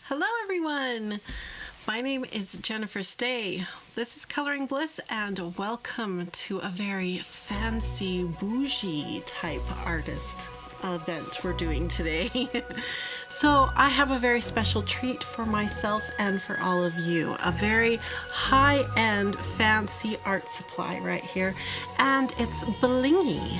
Hello everyone! My name is Jennifer Stay. This is Coloring Bliss and welcome to a very fancy bougie type artist event we're doing today. So I have a very special treat for myself and for all of you. A very high-end fancy art supply right here, and it's blingy.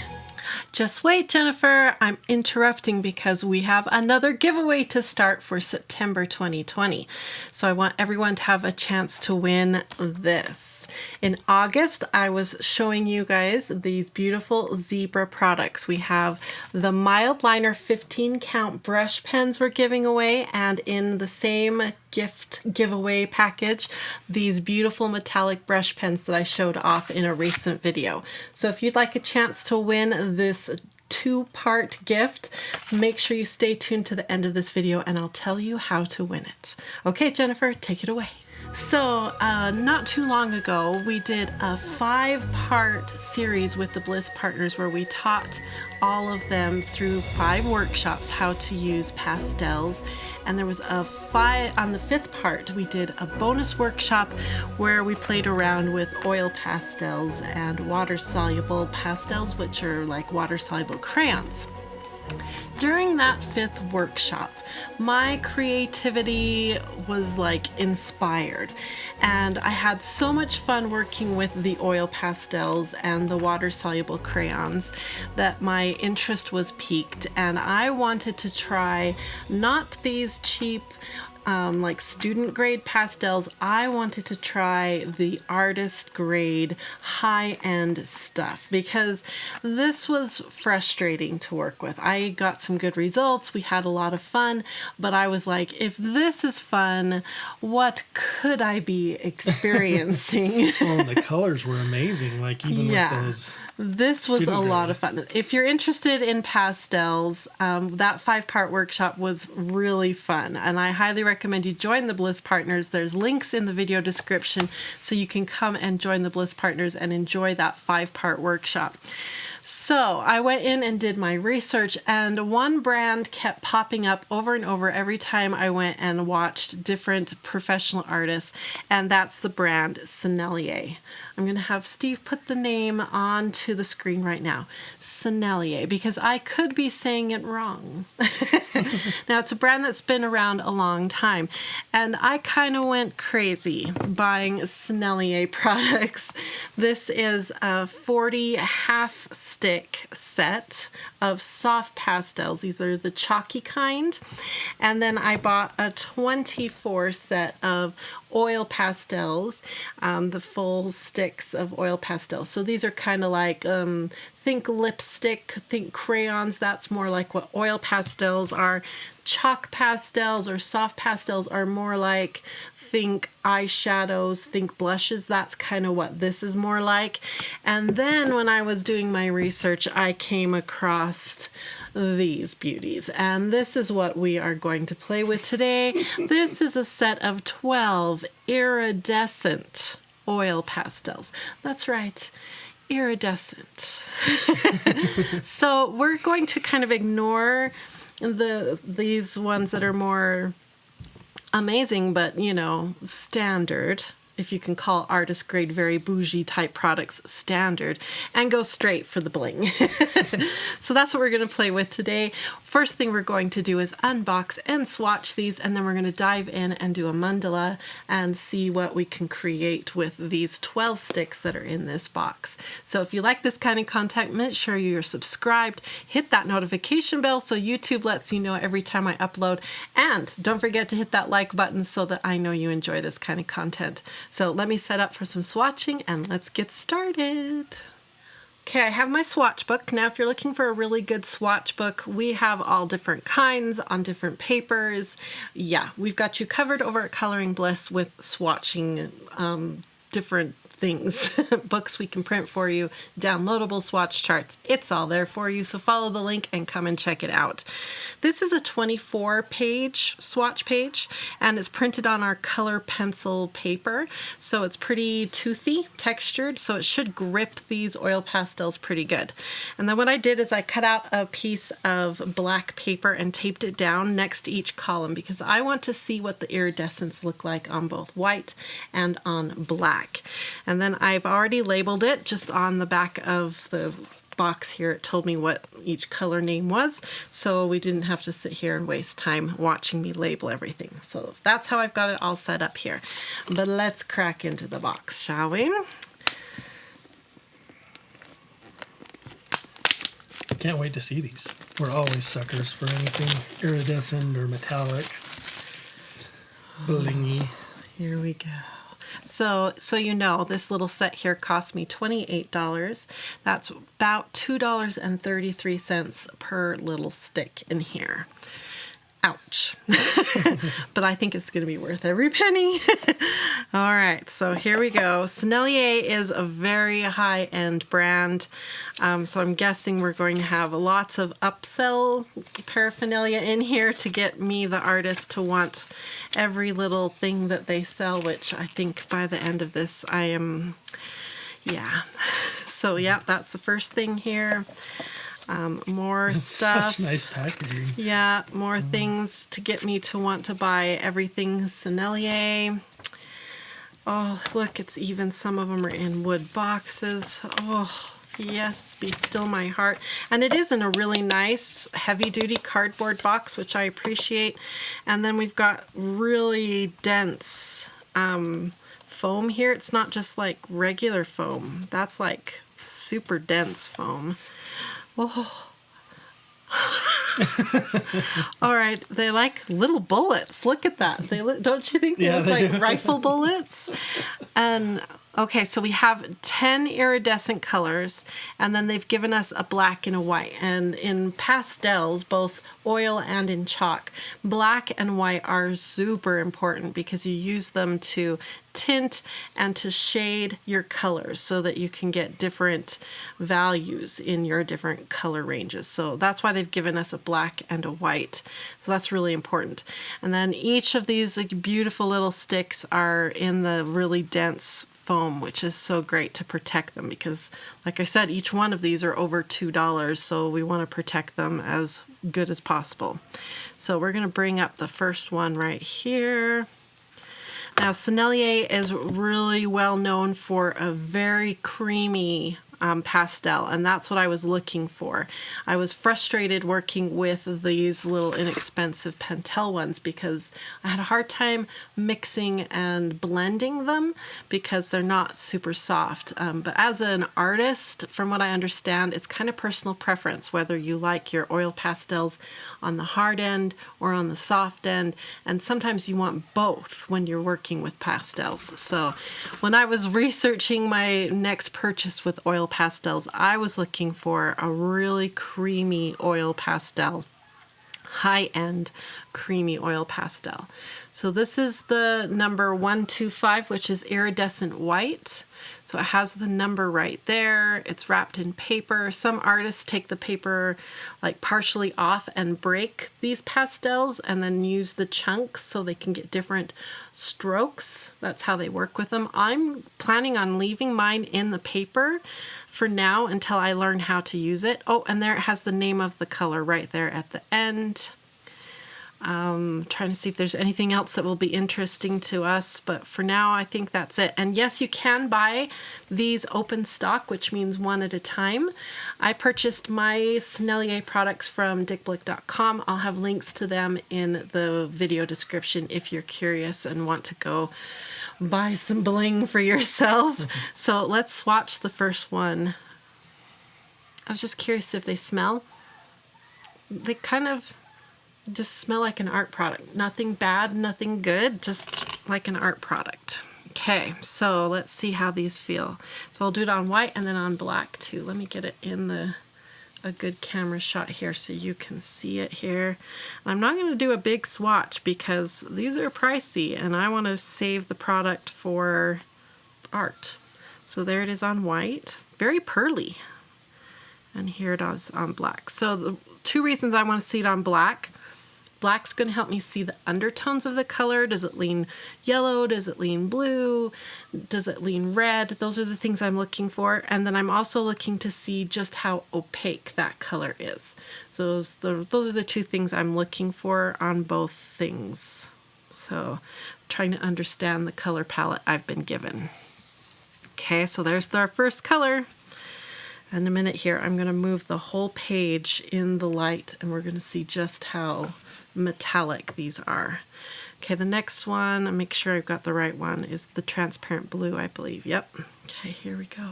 Just wait, Jennifer, I'm interrupting because we have another giveaway to start for September 2020. So I want everyone to have a chance to win this. In August, I was showing you guys these beautiful zebra products. We have the Mildliner 15 count brush pens we're giving away, and in the same gift giveaway package, these beautiful metallic brush pens that I showed off in a recent video. So if you'd like a chance to win this two-part gift, make sure you stay tuned to the end of this video and I'll tell you how to win it. Okay, Jennifer, take it away. So not too long ago, we did a 5-part series with the Bliss Partners where we taught all of them through 5 workshops how to use pastels. And there was on the 5th part, we did a bonus workshop where we played around with oil pastels and water-soluble pastels, which are like water-soluble crayons. During that 5th workshop, my creativity was like inspired, and I had so much fun working with the oil pastels and the water-soluble crayons that my interest was piqued, and I wanted to try not these cheap like student grade pastels. I wanted to try the artist grade high-end stuff because this was frustrating to work with. I got some good results, we had a lot of fun, but I was like, if this is fun, what could I be experiencing? Well, the colors were amazing, like even with those. This was a lot of fun. If you're interested in pastels, that 5-part workshop was really fun, and I highly recommend you join the Bliss Partners. There's links in the video description so you can come and join the Bliss Partners and enjoy that 5-part workshop. So I went in and did my research, and one brand kept popping up over and over every time I went and watched different professional artists, and that's the brand Sennelier. I'm going to have Steve put the name onto the screen right now. Sennelier, because I could be saying it wrong. Now, it's a brand that's been around a long time, and I kind of went crazy buying Sennelier products. This is a 40 half stick set of soft pastels. These are the chalky kind. And then I bought a 24 set of oil pastels, the full sticks of oil pastels. So these are kind of like, think lipstick, think crayons. That's more like what oil pastels are. Chalk pastels or soft pastels are more like, think eyeshadows, think blushes. That's kind of what this is more like. And then when I was doing my research, I came across these beauties, and this is what we are going to play with today. This is a set of 12 iridescent oil pastels. That's right, iridescent. So we're going to kind of ignore these ones that are more amazing, but you know, standard, if you can call artist grade very bougie type products standard, and go straight for the bling. So that's what we're going to play with today. First thing we're going to do is unbox and swatch these, and then we're going to dive in and do a mandala and see what we can create with these 12 sticks that are in this box. So if you like this kind of content, make sure you're subscribed, hit that notification bell so YouTube lets you know every time I upload, and don't forget to hit that like button so that I know you enjoy this kind of content. So let me set up for some swatching and let's get started. Okay, I have my swatch book. Now, if you're looking for a really good swatch book, we have all different kinds on different papers. Yeah, we've got you covered over at Coloring Bliss with swatching different things, books we can print for you, downloadable swatch charts. It's all there for you. So follow the link and come and check it out. This is a 24-page swatch page, and it's printed on our color pencil paper. So it's pretty toothy, textured, so it should grip these oil pastels pretty good. And then what I did is I cut out a piece of black paper and taped it down next to each column because I want to see what the iridescence look like on both white and on black. And then I've already labeled it just on the back of the box here. It told me what each color name was, so we didn't have to sit here and waste time watching me label everything. So that's how I've got it all set up here. But let's crack into the box, shall we? Can't wait to see these. We're always suckers for anything iridescent or metallic, blingy. Here we go. So you know, this little set here cost me $28. That's about $2.33 per little stick in here. Ouch. But I think it's going to be worth every penny. All right, so here we go. Sennelier is a very high-end brand, so I'm guessing we're going to have lots of upsell paraphernalia in here to get me, the artist, to want every little thing that they sell, which I think by the end of this I am, yeah. So yeah, that's the first thing here. More stuff. Such nice packaging. Yeah, more things to get me to want to buy everything Sennelier. Oh, look, it's even some of them are in wood boxes. Oh, yes, be still my heart. And it is in a really nice heavy-duty cardboard box, which I appreciate. And then we've got really dense foam here. It's not just like regular foam. That's like super dense foam. Oh. All right, they like little bullets. Look at that. They look, don't you think they look like rifle bullets? And okay, so we have 10 iridescent colors, and then they've given us a black and a white. And in pastels, both oil and in chalk, black and white are super important because you use them to tint and to shade your colors so that you can get different values in your different color ranges. So that's why they've given us a black and a white. So that's really important. And then each of these like beautiful little sticks are in the really dense foam, which is so great to protect them because, like I said, each one of these are over $2, so we want to protect them as good as possible. So we're going to bring up the first one right here. Now, Sennelier is really well known for a very creamy pastel, and that's what I was looking for. I was frustrated working with these little inexpensive Pentel ones because I had a hard time mixing and blending them because they're not super soft. But as an artist, from what I understand, it's kind of personal preference whether you like your oil pastels on the hard end or on the soft end, and sometimes you want both when you're working with pastels. So when I was researching my next purchase with oil pastels, I was looking for a really creamy oil pastel, high-end creamy oil pastel. So this is the number 125, which is iridescent white. So it has the number right there. It's wrapped in paper. Some artists take the paper like partially off and break these pastels and then use the chunks so they can get different strokes. That's how they work with them. I'm planning on leaving mine in the paper for now until I learn how to use it. Oh, and there it has the name of the color right there at the end. Trying to see if there's anything else that will be interesting to us, but for now I think that's it. And yes, you can buy these open stock, which means one at a time. I purchased my Sennelier products from dickblick.com. I'll have links to them in the video description if you're curious and want to go buy some bling for yourself. So let's swatch the first one. I was just curious if they smell. They kind of just smell like an art product. Nothing bad, nothing good, just like an art product. Okay, so let's see how these feel. So I'll do it on white and then on black too. Let me get it in a good camera shot here so you can see it here. I'm not going to do a big swatch because these are pricey and I want to save the product for art. So there it is on white, very pearly. And here it is on black. So the two reasons I want to see it on black. Black's going to help me see the undertones of the color. Does it lean yellow? Does it lean blue? Does it lean red? Those are the things I'm looking for. And then I'm also looking to see just how opaque that color is. Those are the two things I'm looking for on both things. So trying to understand the color palette I've been given. Okay, so there's our first color. In a minute here, I'm going to move the whole page in the light and we're going to see just how metallic these are. Okay, the next one, I'll make sure I've got the right one, is the transparent blue, I believe. Yep. Okay, here we go.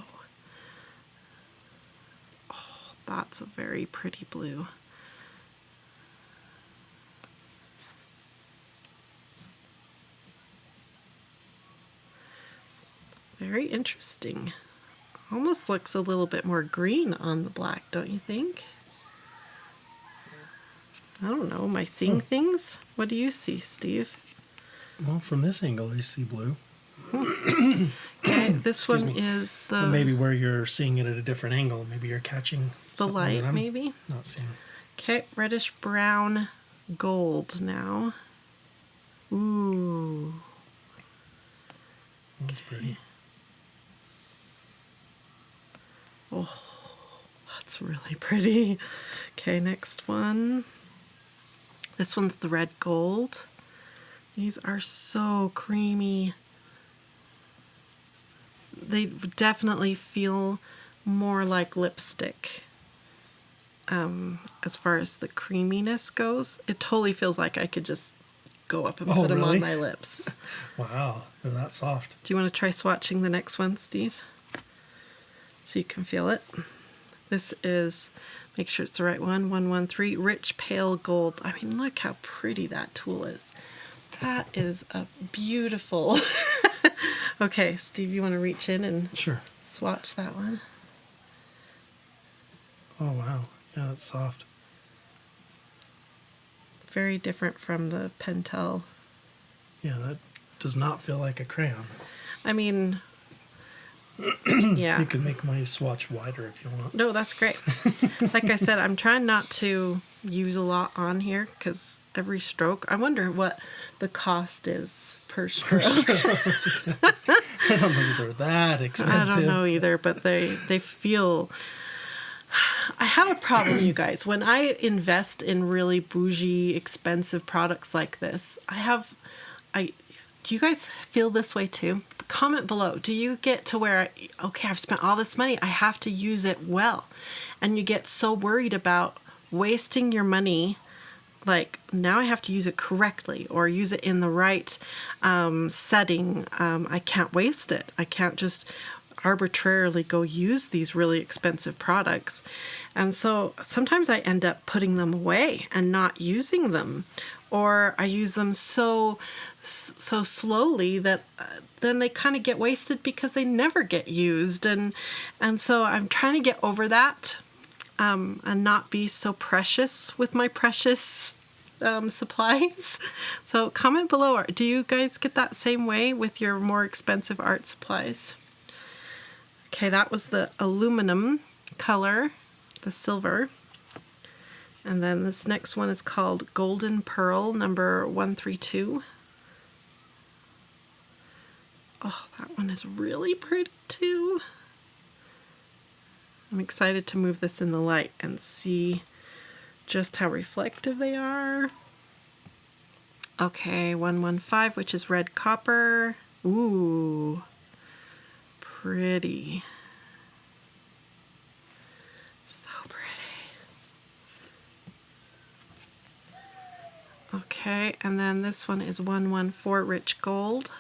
Oh, that's a very pretty blue. Very interesting. Almost looks a little bit more green on the black, don't you think? I don't know. Am I seeing things? What do you see, Steve? Well, from this angle, I see blue. Okay, this one is the... Well, maybe where you're seeing it at a different angle. Maybe you're catching the light, that I'm maybe? not seeing. Okay, reddish brown gold now. Ooh. That's pretty. Oh, that's really pretty. Okay, next one. This one's the red gold. These are so creamy. They definitely feel more like lipstick. As far as the creaminess goes, it totally feels like I could just go up and put them on my lips. Wow, they're that soft. Do you want to try swatching the next one, Steve? So you can feel it. This is, make sure it's the right one, 113, Rich Pale Gold. I mean, look how pretty that tool is. That is a beautiful... Okay, Steve, you want to reach in and Sure. swatch that one? Oh, wow. Yeah, that's soft. Very different from the Pentel. Yeah, that does not feel like a crayon. I mean... Yeah. You can make my swatch wider if you want. No, that's great. Like I said, I'm trying not to use a lot on here because every stroke, I wonder what the cost is per stroke. I don't know if they're that expensive. I don't know either, but they feel... I have a problem, you guys. When I invest in really bougie, expensive products like this, do you guys feel this way too? Comment below. Do you get to where, okay, I've spent all this money, I have to use it well. And you get so worried about wasting your money, like now I have to use it correctly or use it in the right setting. I can't waste it. I can't just arbitrarily go use these really expensive products. And so sometimes I end up putting them away and not using them. Or I use them so slowly that then they kind of get wasted because they never get used. And so I'm trying to get over that and not be so precious with my precious supplies. So comment below. Do you guys get that same way with your more expensive art supplies? Okay, that was the aluminum color, the silver. And then this next one is called Golden Pearl, number 132. Oh, that one is really pretty too. I'm excited to move this in the light and see just how reflective they are. Okay, 115, which is red copper. Ooh, pretty. Okay, and then this one is 114 Rich Gold.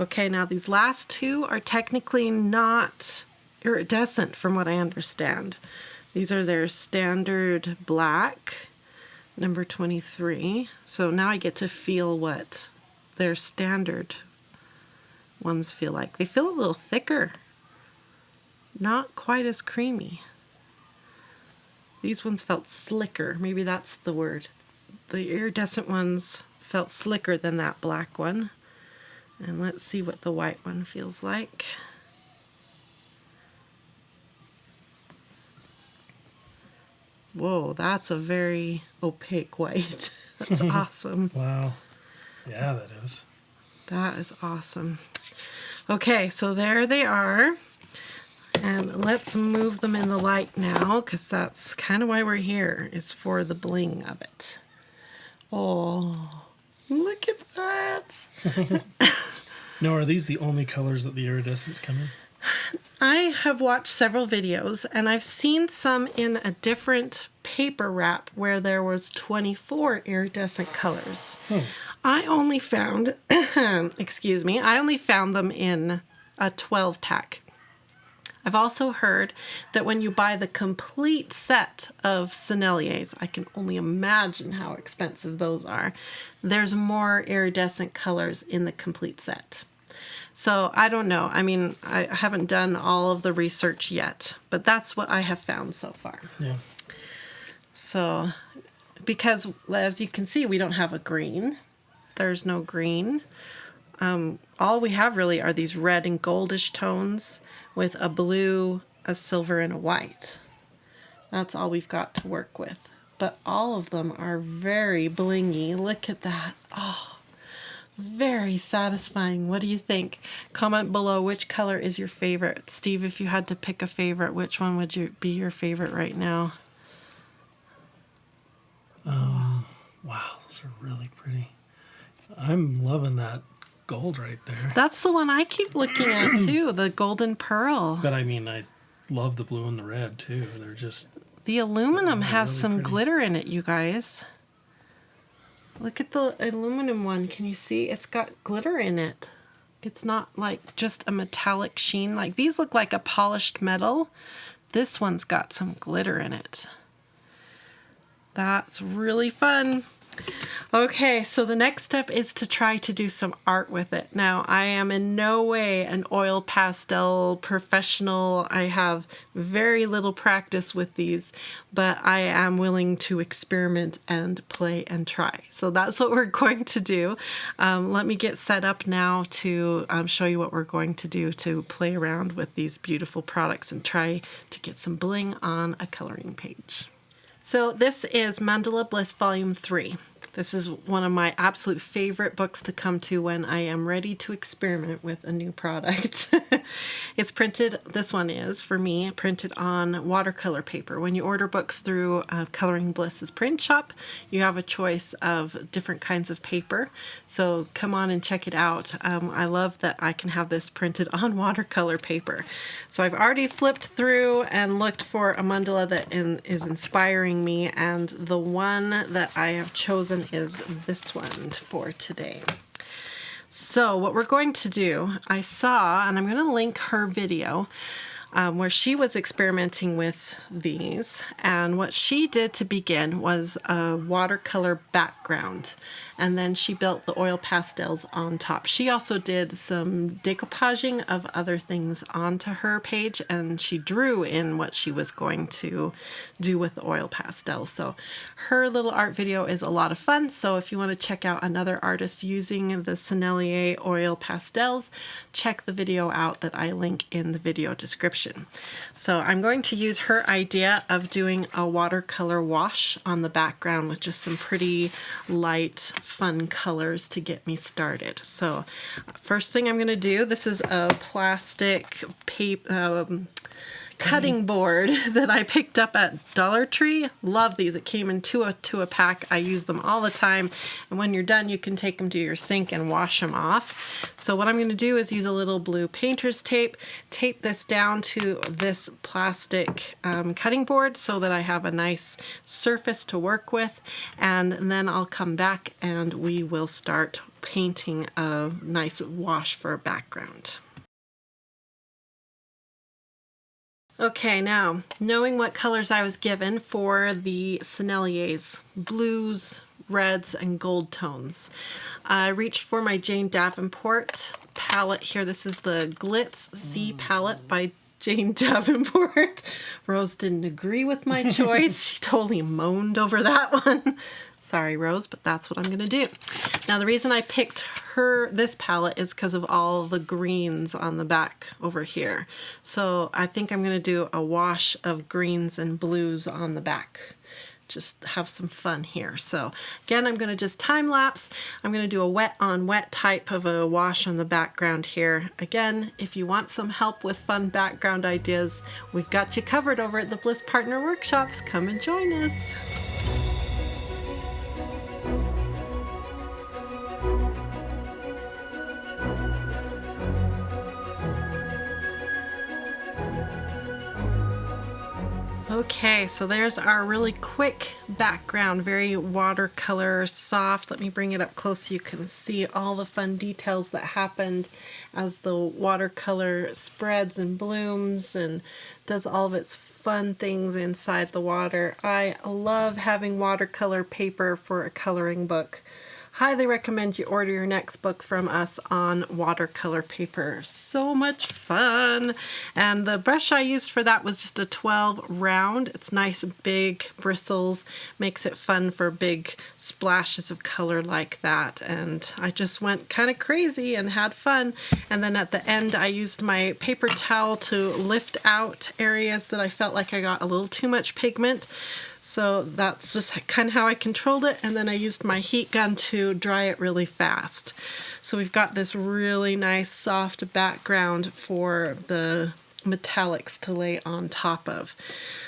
Okay, now these last two are technically not iridescent from what I understand. These are their standard black, number 23. So now I get to feel what their standard ones feel like. They feel a little thicker. Not quite as creamy. These ones felt slicker. Maybe that's the word. the iridescent ones felt slicker than that black one. And let's see what the white one feels like. Whoa, that's a very opaque white. That's awesome. Wow. Yeah, that is. That is awesome. Okay, so there they are. And let's move them in the light now, because that's kind of why we're here, is for the bling of it. Oh, look at that. Now, are these the only colors that the iridescents come in? I have watched several videos, and I've seen some in a different paper wrap where there was 24 iridescent colors. I only found, excuse me, I only found them in a 12 pack. I've also heard that when you buy the complete set of Senneliers, I can only imagine how expensive those are, there's more iridescent colors in the complete set. So I don't know. I mean, I haven't done all of the research yet, but that's what I have found so far. Yeah. So, because as you can see, we don't have a green. There's no green. All we have really are these red and goldish tones with a blue, a silver, and a white. That's all we've got to work with. But all of them are very blingy. Look at that. Oh, very satisfying. What do you think? Comment below which color is your favorite. Steve, if you had to pick a favorite, which one would be your favorite right now? Wow, those are really pretty. I'm loving that gold right there. That's the one I keep looking at too, the golden pearl. But I mean, I love the blue and the red too. They're just... The aluminum has really some pretty. glitter in it, you guys. Look at the aluminum one. Can you see? It's got glitter in it. It's not like just a metallic sheen. Like these look like a polished metal. This one's got some glitter in it. That's really fun. Okay, so the next step is to try to do some art with it. Now, I am in no way an oil pastel professional. I have very little practice with these, but I am willing to experiment and play and try. So that's what we're going to do. Let me get set up now to show you what we're going to do to play around with these beautiful products and try to get some bling on a coloring page. So this is Mandala Bliss Volume 3. This is one of my absolute favorite books to come to when I am ready to experiment with a new product. It's printed, this one is, for me, printed on watercolor paper. When you order books through Coloring Bliss's print shop, you have a choice of different kinds of paper. So come on and check it out. I love that I can have this printed on watercolor paper. So I've already flipped through and looked for a mandala that is inspiring me, and the one that I have chosen is this one for today. So what we're going to do, I saw, and I'm going to link her video where she was experimenting with these, and what she did to begin was a watercolor background, and then she built the oil pastels on top. She also did some decoupaging of other things onto her page, and she drew in what she was going to do with the oil pastels. So her little art video is a lot of fun. So if you want to check out another artist using the Sennelier oil pastels, check the video out that I link in the video description. So I'm going to use her idea of doing a watercolor wash on the background with just some pretty light, fun colors to get me started. So first thing I'm going to do, this is a plastic paper cutting board that I picked up at Dollar Tree. Love these. It came in two a pack. I use them all the time, and when you're done you can take them to your sink and wash them off. So what I'm going to do is use a little blue painter's tape this down to this plastic cutting board so that I have a nice surface to work with, and then I'll come back and we will start painting a nice wash for a background. Okay, now, knowing what colors I was given for the Senneliers, blues, reds, and gold tones, I reached for my Jane Davenport palette here. This is the Glitz C palette by Jane Davenport. Rose didn't agree with my choice. She totally moaned over that one. Sorry, Rose, but that's what I'm going to do. Now, the reason I picked this palette is because of all the greens on the back over here. So I think I'm going to do a wash of greens and blues on the back. Just have some fun here. So again, I'm going to just time lapse. I'm going to do a wet on wet type of a wash on the background here. Again, if you want some help with fun background ideas, we've got you covered over at the Bliss Partner Workshops. Come and join us. Okay, so there's our really quick background, very watercolor soft. Let me bring it up close so you can see all the fun details that happened as the watercolor spreads and blooms and does all of its fun things inside the water. I love having watercolor paper for a coloring book. Highly recommend you order your next book from us on watercolor paper. So much fun. And the brush I used for that was just a 12 round. It's nice big bristles, makes it fun for big splashes of color like that. And I just went kind of crazy and had fun. And then at the end I used my paper towel to lift out areas that I felt like I got a little too much pigment. So that's just kind of how I controlled it, and then I used my heat gun to dry it really fast. So we've got this really nice soft background for the metallics to lay on top of.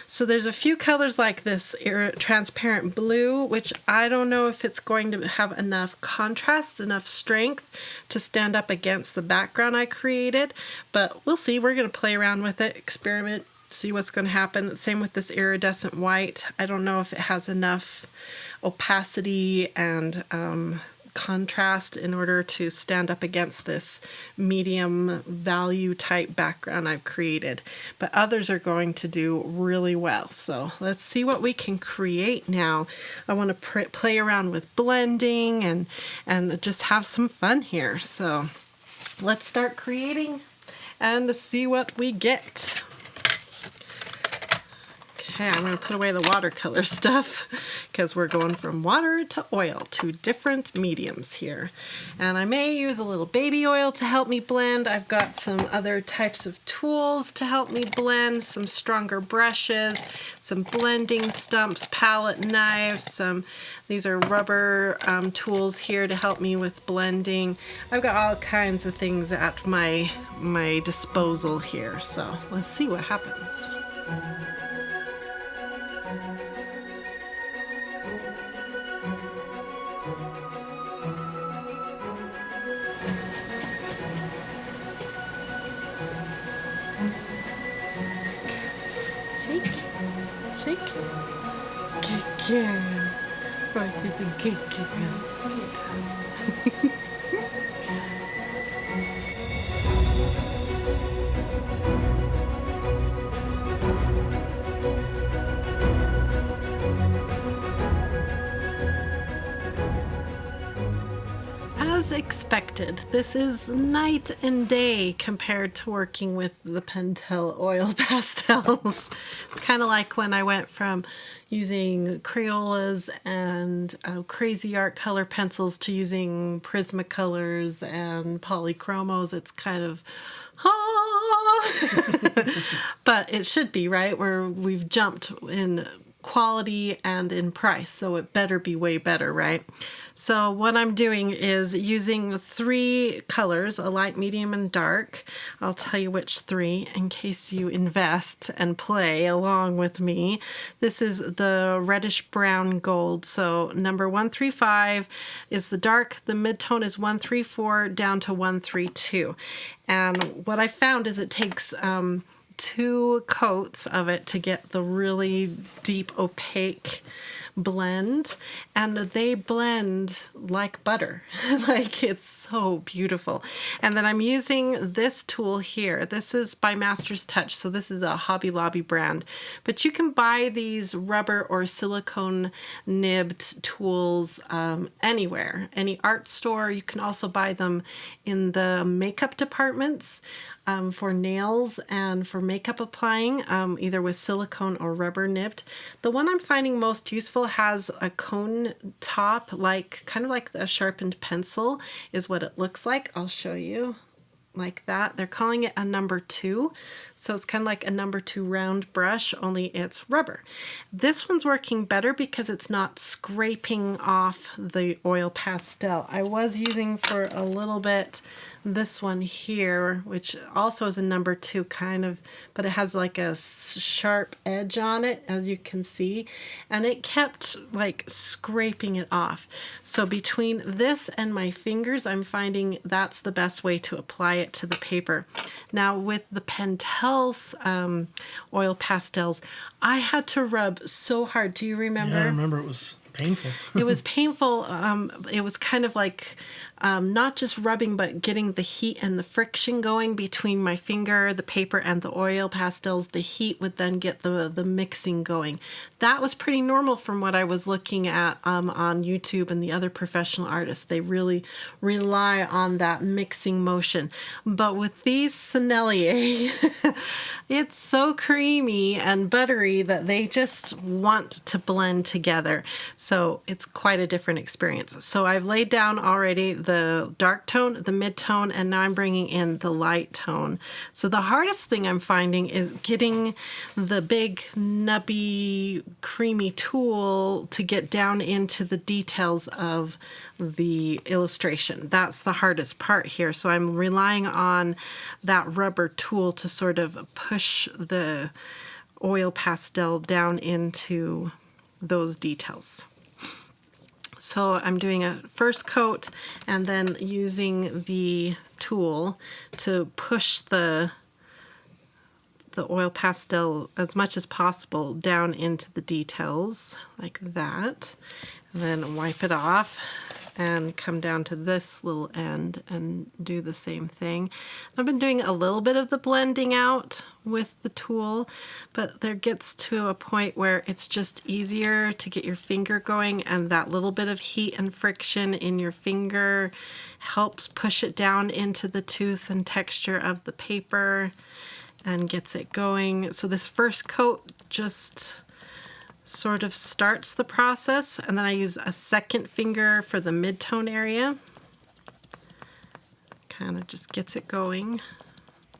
So there's a few colors like this transparent blue, which I don't know if it's going to have enough contrast, enough strength to stand up against the background I created, but we'll see. We're going to play around with it, experiment, see what's going to happen. Same with this iridescent white. I don't know if it has enough opacity and contrast in order to stand up against this medium value type background I've created, but others are going to do really well. So let's see what we can create now. I want to play around with blending and just have some fun here. So let's start creating and see what we get. Okay, I'm going to put away the watercolor stuff because we're going from water to oil, two different mediums here. And I may use a little baby oil to help me blend. I've got some other types of tools to help me blend, some stronger brushes, some blending stumps, palette knives, these are rubber tools here to help me with blending. I've got all kinds of things at my disposal here, so let's see what happens. Shake, shake. Good girl. Rose is a good girl. As expected, this is night and day compared to working with the Untitled Oil Pastels. It's kind of like when I went from using Crayolas and Crazy Art color pencils to using Prismacolors and Polychromos. It's kind of, but it should be, right? Where we've jumped in quality and in price, so it better be way better, right? So what I'm doing is using 3 colors, a light, medium, and dark. I'll tell you which 3 in case you invest and play along with me. This is the reddish brown gold. So number 135 is the dark, the mid-tone is 134 down to 132. And what I found is it takes 2 coats of it to get the really deep opaque blend, and they blend like butter. Like, it's so beautiful. And then I'm using this tool here. This is by Master's Touch, so this is a Hobby Lobby brand, but you can buy these rubber or silicone nibbed tools anywhere, any art store. You can also buy them in the makeup departments. for nails and for makeup applying, either with silicone or rubber nibbed. The one I'm finding most useful has a cone top, like kind of like a sharpened pencil is what it looks like. I'll show you. Like that. They're calling it a number 2. So it's kind of like a number 2 round brush, only it's rubber. This one's working better because it's not scraping off the oil pastel. I was using for a little bit this one here, which also is a number 2 kind of, but it has like a sharp edge on it, as you can see, and it kept like scraping it off. So between this and my fingers, I'm finding that's the best way to apply it to the paper. Now with the Pentel's oil pastels, I had to rub so hard. Do you remember? Yeah, I remember it was painful. It was painful. It was kind of like not just rubbing, but getting the heat and the friction going between my finger, the paper, and the oil pastels. The heat would then get the mixing going. That was pretty normal from what I was looking at on YouTube and the other professional artists. They really rely on that mixing motion. But with these Sennelier, it's so creamy and buttery that they just want to blend together. So it's quite a different experience. So I've laid down already the dark tone, the mid-tone, and now I'm bringing in the light tone. So the hardest thing I'm finding is getting the big, nubby, creamy tool to get down into the details of the illustration. That's the hardest part here. So I'm relying on that rubber tool to sort of push the oil pastel down into those details. So I'm doing a first coat and then using the tool to push the oil pastel as much as possible down into the details like that. And then wipe it off and come down to this little end and do the same thing. I've been doing a little bit of the blending out with the tool, but there gets to a point where it's just easier to get your finger going, and that little bit of heat and friction in your finger helps push it down into the tooth and texture of the paper and gets it going. So this first coat just sort of starts the process, and then I use a second finger for the mid-tone area. Kind of just gets it going,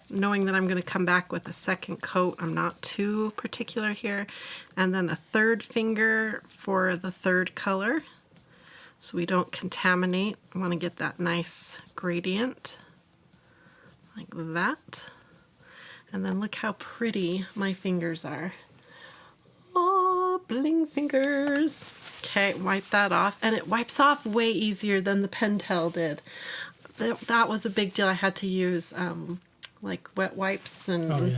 knowing that I'm going to come back with a second coat. I'm not too particular here. And then a third finger for the third color, so we don't contaminate. I want to get that nice gradient like that. And then look how pretty my fingers are. Oh, bling fingers. Okay, wipe that off. And it wipes off way easier than the Pentel did. That was a big deal. I had to use like wet wipes, and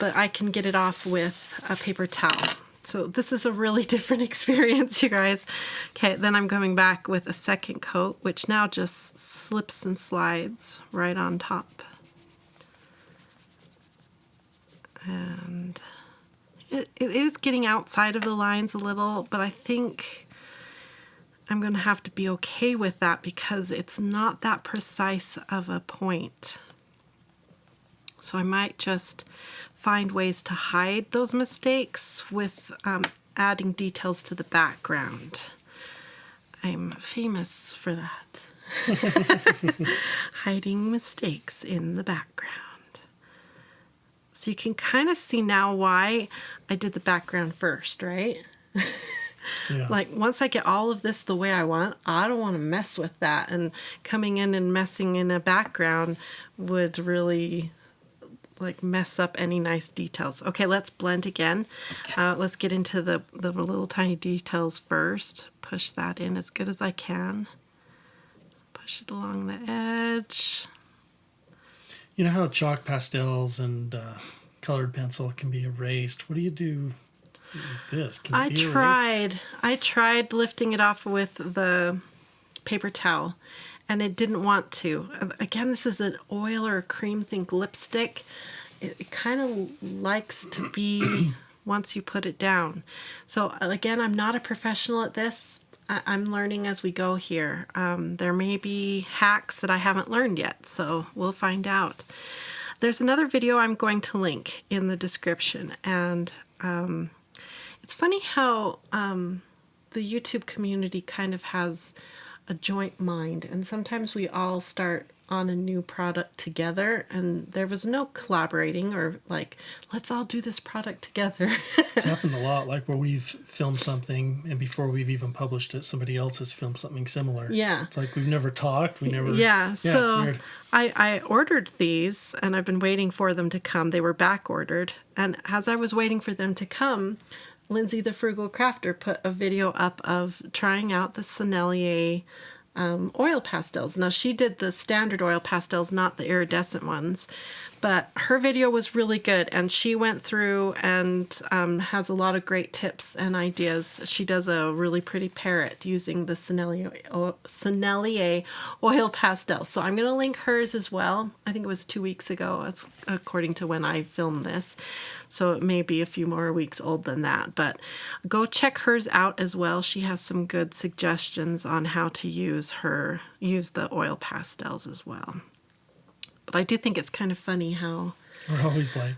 but I can get it off with a paper towel. So this is a really different experience, you guys. Okay, then I'm coming back with a second coat, which now just slips and slides right on top. And it is getting outside of the lines a little, but I think I'm going to have to be okay with that because it's not that precise of a point. So I might just find ways to hide those mistakes with adding details to the background. I'm famous for that. Hiding mistakes in the background. So you can kind of see now why I did the background first, right? Yeah. Like once I get all of this the way I want, I don't want to mess with that. And coming in and messing in a background would really like mess up any nice details. Okay, let's blend again. Let's get into the little tiny details first. Push that in as good as I can. Push it along the edge. You know how chalk pastels and colored pencil can be erased? What do you do with this? Can it be erased? I tried lifting it off with the paper towel, and it didn't want to. Again, this is an oil or a cream, think lipstick. It kind of likes to be once you put it down. So again, I'm not a professional at this. I'm learning as we go here. There may be hacks that I haven't learned yet, so we'll find out. there's another video I'm going to link in the description. And it's funny how the YouTube community kind of has a joint mind. And sometimes we all start on a new product together, and there was no collaborating or like, let's all do this product together. It's happened a lot, like where we've filmed something and before we've even published it, somebody else has filmed something similar. Yeah. It's like we've never talked. Yeah, so it's weird. I ordered these and I've been waiting for them to come. They were back ordered. And as I was waiting for them to come, Lindsay the Frugal Crafter put a video up of trying out the Sennelier oil pastels. Now, she did the standard oil pastels, not the iridescent ones, but her video was really good, and she went through and has a lot of great tips and ideas. She does a really pretty parrot using the Sennelier oil pastels. So I'm going to link hers as well. I think it was 2 weeks ago, that's according to when I filmed this. So it may be a few more weeks old than that, but go check hers out as well. She has some good suggestions on how to use the oil pastels as well. But I do think it's kind of funny how We're always like,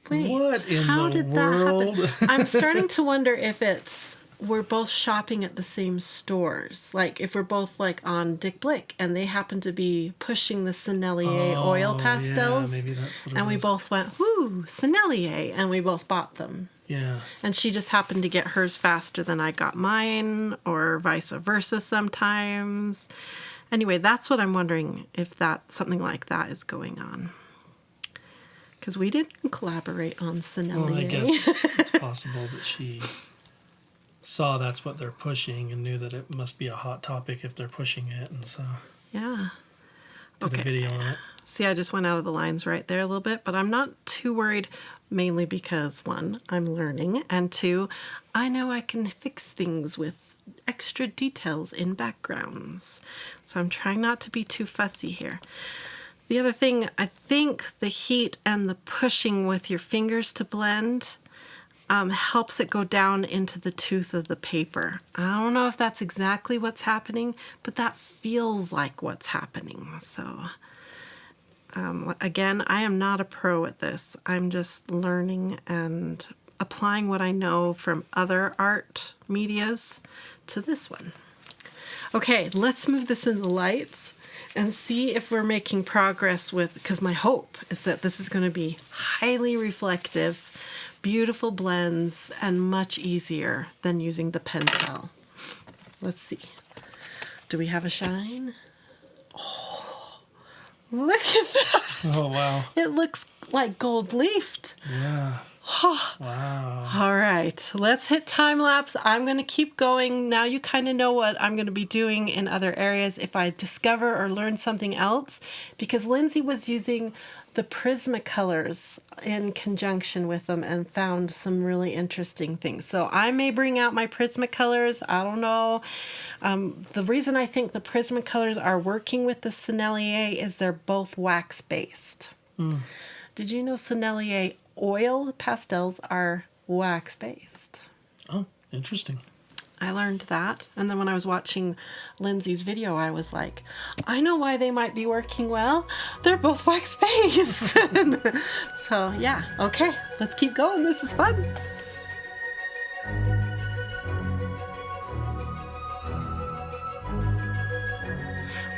wait, what in how the did world? that happen? I'm starting to wonder if we're both shopping at the same stores. Like if we're both like on Dick Blick and they happen to be pushing the Sennelier oil pastels. Yeah, maybe that's what it and we is. both went, whoo, Sennelier, and we both bought them. Yeah. And she just happened to get hers faster than I got mine, or vice versa sometimes. Anyway, that's what I'm wondering, if something like that is going on. Because we didn't collaborate on Sennelier. Well, I guess it's possible that she saw that's what they're pushing and knew that it must be a hot topic if they're pushing it, and so Yeah. did a video on it. See, I just went out of the lines right there a little bit, but I'm not too worried, mainly because, one, I'm learning, and two, I know I can fix things with extra details in backgrounds. So I'm trying not to be too fussy here. The other thing, I think the heat and the pushing with your fingers to blend helps it go down into the tooth of the paper. I don't know if that's exactly what's happening, but that feels like what's happening. So again, I am not a pro at this. I'm just learning and applying what I know from other art medias to this one. Okay, let's move this in the lights and see if we're making progress with, because my hope is that this is going to be highly reflective, beautiful blends, and much easier than using the Pastel. Let's see. Do we have a shine? Oh, look at that. Oh, wow. It looks like gold leafed. Yeah. Wow. All right, let's hit time lapse. I'm going to keep going. Now you kind of know what I'm going to be doing in other areas if I discover or learn something else, because Lindsay was using the Prismacolors in conjunction with them and found some really interesting things. So I may bring out my Prismacolors. I don't know. The reason I think the Prismacolors are working with the Sennelier is they're both wax-based. Did you know Sennelier oil pastels are wax-based? Oh, interesting. I learned that. And then when I was watching Lindsay's video, I was like, I know why they might be working well. They're both wax-based. So, yeah. Okay, let's keep going. This is fun.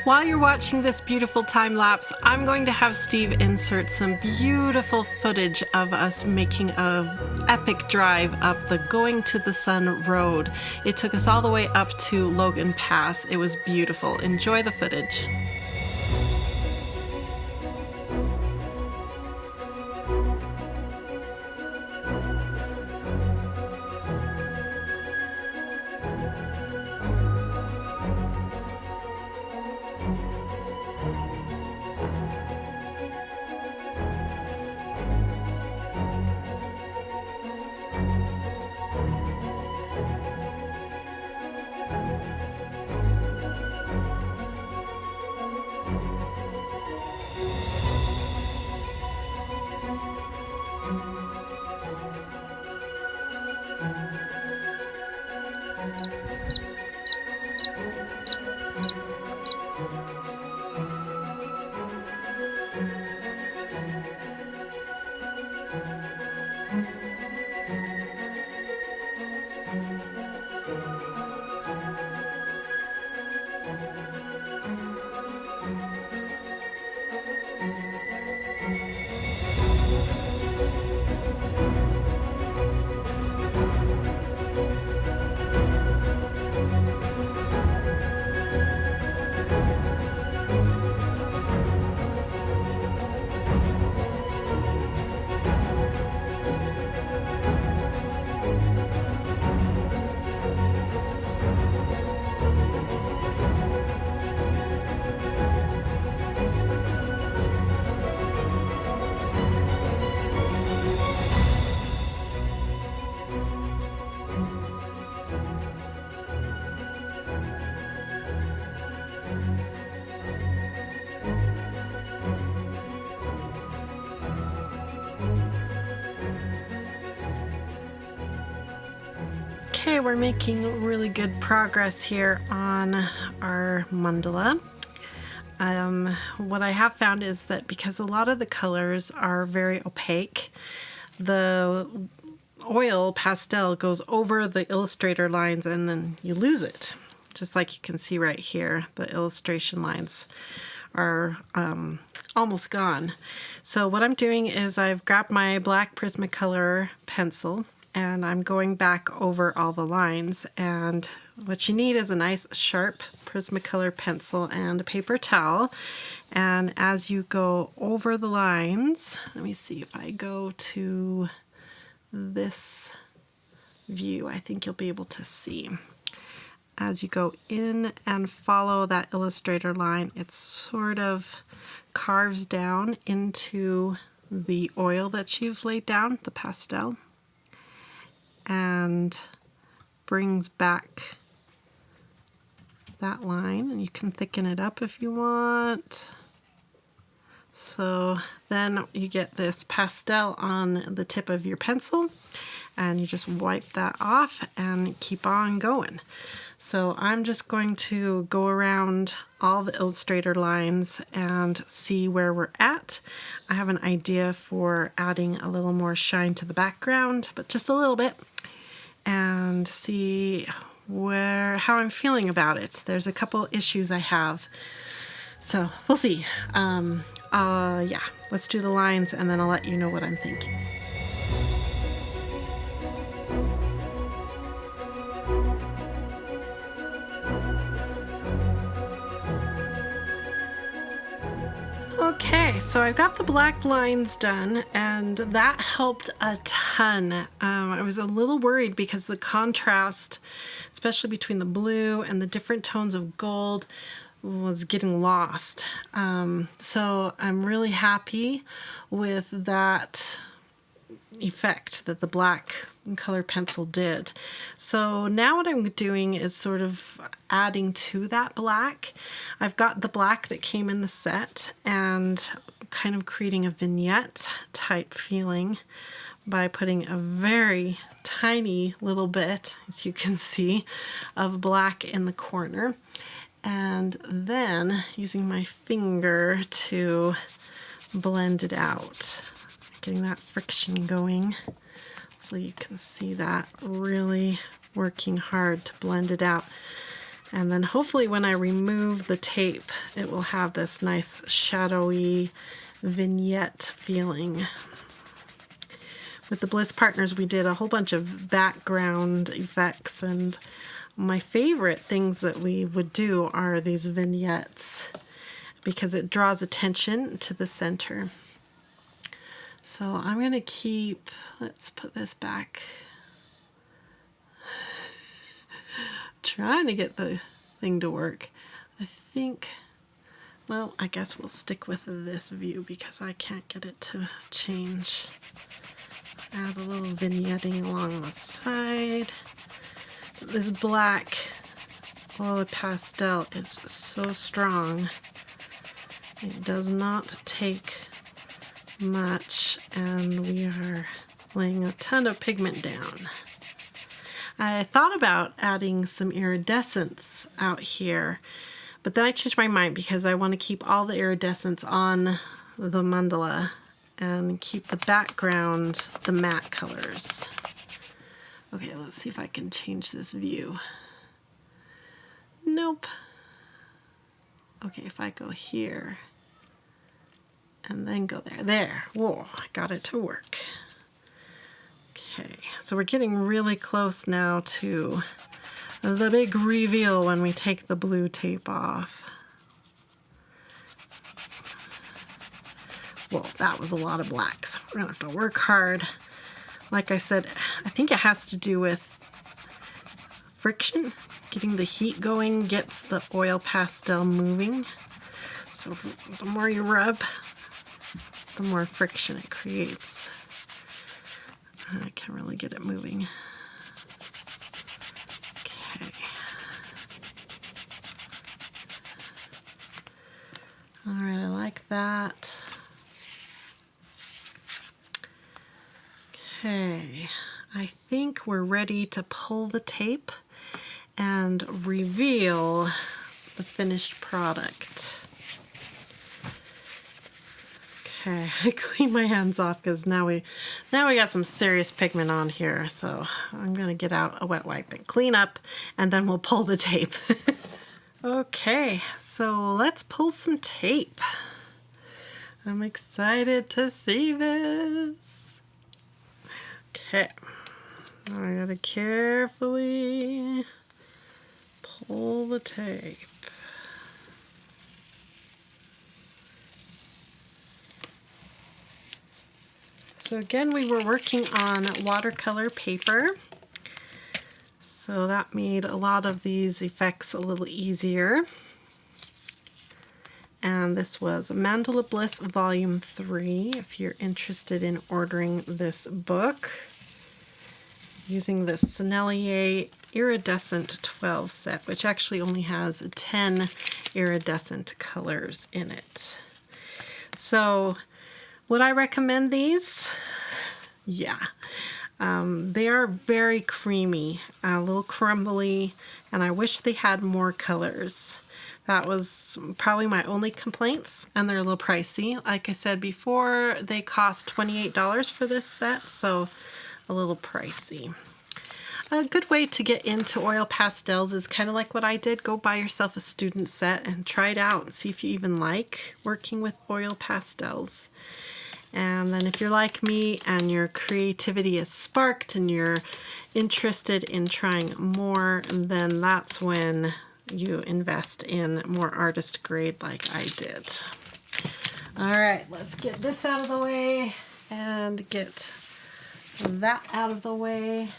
While you're watching this beautiful time lapse, I'm going to have Steve insert some beautiful footage of us making an epic drive up the Going to the Sun road. It took us all the way up to Logan Pass. It was beautiful. Enjoy the footage. Okay, we're making really good progress here on our mandala. What I have found is that because a lot of the colors are very opaque, the oil pastel goes over the illustrator lines and then you lose it. Just like you can see right here, the illustration lines are almost gone. So what I'm doing is I've grabbed my black Prismacolor pencil and I'm going back over all the lines, and what you need is a nice sharp Prismacolor pencil and a paper towel. And as you go over the lines, let me see if I go to this view, I think you'll be able to see. As you go in and follow that illustrator line, it sort of carves down into the oil that you've laid down, the pastel, and brings back that line, and you can thicken it up if you want. So then you get this pastel on the tip of your pencil, and you just wipe that off and keep on going. So I'm just going to go around all the illustrator lines and see where we're at. I have an idea for adding a little more shine to the background, but just a little bit, and see how I'm feeling about it. There's a couple issues I have, so we'll see. Yeah, let's do the lines and then I'll let you know what I'm thinking. Okay, so I've got the black lines done, and that helped a ton. I was a little worried because the contrast, especially between the blue and the different tones of gold, was getting lost. So I'm really happy with that effect that the black color pencil did. So now what I'm doing is sort of adding to that black. I've got the black that came in the set and kind of creating a vignette type feeling by putting a very tiny little bit, as you can see, of black in the corner, and then using my finger to blend it out, getting that friction going. Hopefully you can see that, really working hard to blend it out. And then hopefully when I remove the tape, it will have this nice shadowy vignette feeling. With the Bliss Partners, we did a whole bunch of background effects, and my favorite things that we would do are these vignettes because it draws attention to the center. So I'm going to keep, let's put this back. Trying to get the thing to work. I think, well, I guess we'll stick with this view because I can't get it to change. Add a little vignetting along the side. This black oil pastel is so strong. It does not take much, and we are laying a ton of pigment down. I thought about adding some iridescence out here, but then I changed my mind because I want to keep all the iridescence on the mandala and keep the background the matte colors. Okay, let's see if I can change this view. Nope. Okay, if I go here and then go there. There. Whoa, I got it to work. Okay, so we're getting really close now to the big reveal when we take the blue tape off. Well, that was a lot of black, so we're gonna have to work hard. Like I said, I think it has to do with friction. Getting the heat going gets the oil pastel moving. So the more you rub, the more friction it creates. I can't really get it moving. Okay. All right, I like that. Okay, I think we're ready to pull the tape and reveal the finished product. Okay, I clean my hands off because now we got some serious pigment on here. So I'm gonna get out a wet wipe and clean up, and then we'll pull the tape. Okay, so let's pull some tape. I'm excited to see this. Okay, I gotta carefully pull the tape. So again, we were working on watercolor paper, so that made a lot of these effects a little easier. And this was Mandala Bliss Volume 3, if you're interested in ordering this book, using the Sennelier Iridescent 12 set, which actually only has 10 iridescent colors in it. So would I recommend these? Yeah. They are very creamy, a little crumbly, and I wish they had more colors. That was probably my only complaints, and they're a little pricey. Like I said before, they cost $28 for this set, so a little pricey. A good way to get into oil pastels is kind of like what I did. Go buy yourself a student set and try it out and see if you even like working with oil pastels. And then if you're like me and your creativity is sparked and you're interested in trying more, then that's when you invest in more artist grade like I did. All right, let's get this out of the way and get that out of the way.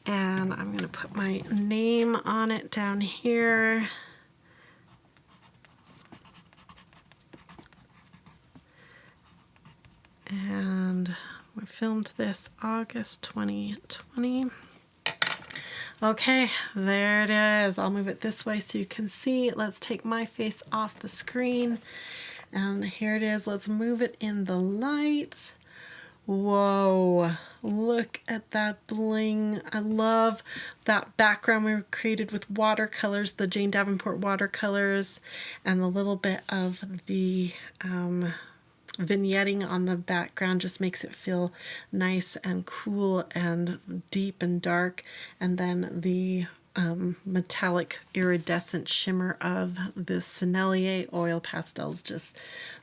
And I'm going to put my name on it down here. And we filmed this August 2020. Okay, there it is. I'll move it this way so you can see. Let's take my face off the screen. And here it is. Let's move it in the light. Whoa, look at that bling. I love that background we created with watercolors, the Jane Davenport watercolors, and the little bit of the vignetting on the background just makes it feel nice and cool and deep and dark. And then the metallic iridescent shimmer of the Sennelier oil pastels just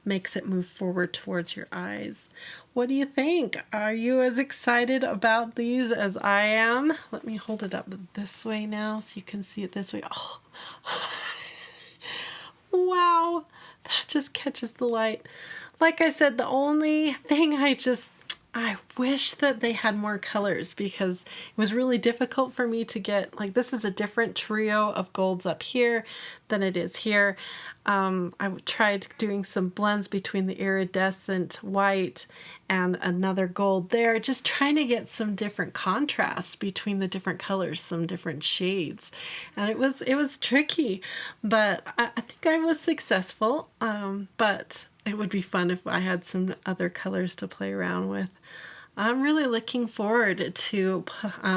makes it move forward towards your eyes. What do you think? Are you as excited about these as I am? Let me hold it up this way now so you can see it this way. Oh, wow, that just catches the light. Like I said, the only thing I wish that they had more colors because it was really difficult for me to get, like, this is a different trio of golds up here than it is here. I tried doing some blends between the iridescent white and another gold there, just trying to get some different contrasts between the different colors, some different shades. And it was tricky, but I think I was successful. But it would be fun if I had some other colors to play around with. I'm really looking forward to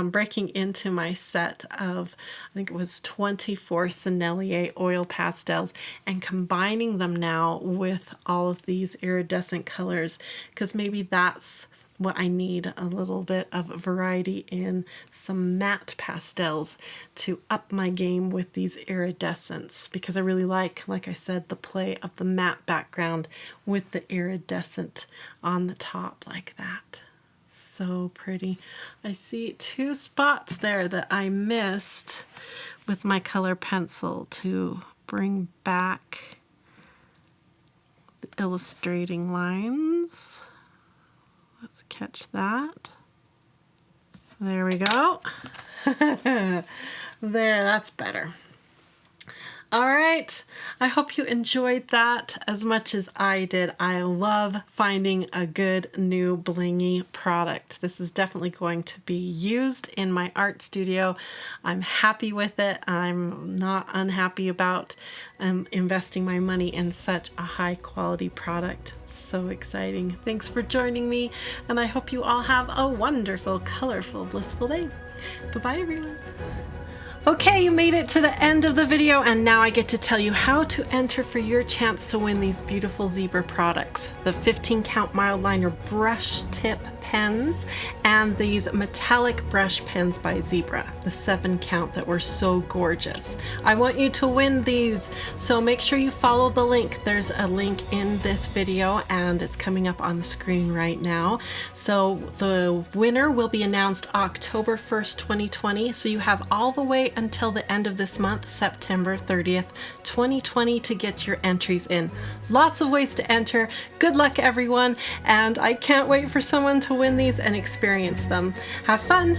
breaking into my set of, I think it was 24 Sennelier oil pastels and combining them now with all of these iridescent colors, because maybe that's what I need, a little bit of variety in some matte pastels to up my game with these iridescents, because I really like I said, the play of the matte background with the iridescent on the top like that. So pretty. I see two spots there that I missed with my color pencil to bring back the illustrating lines. Let's catch that. There we go. There, that's better. All right. I hope you enjoyed that as much as I did. I love finding a good new blingy product. This is definitely going to be used in my art studio. I'm happy with it. I'm not unhappy about investing my money in such a high quality product. So exciting. Thanks for joining me, and I hope you all have a wonderful, colorful, blissful day. Bye-bye, everyone. Okay, you made it to the end of the video, and now I get to tell you how to enter for your chance to win these beautiful zebra products. The 15 count Mildliner brush tip pens and these metallic brush pens by Zebra, the 7 count that were so gorgeous. I want you to win these, so make sure you follow the link. There's a link in this video and it's coming up on the screen right now. So the winner will be announced October 1st, 2020. So you have all the way until the end of this month, September 30th, 2020 to get your entries in. Lots of ways to enter. Good luck, everyone, and I can't wait for someone to win these and experience them. Have fun!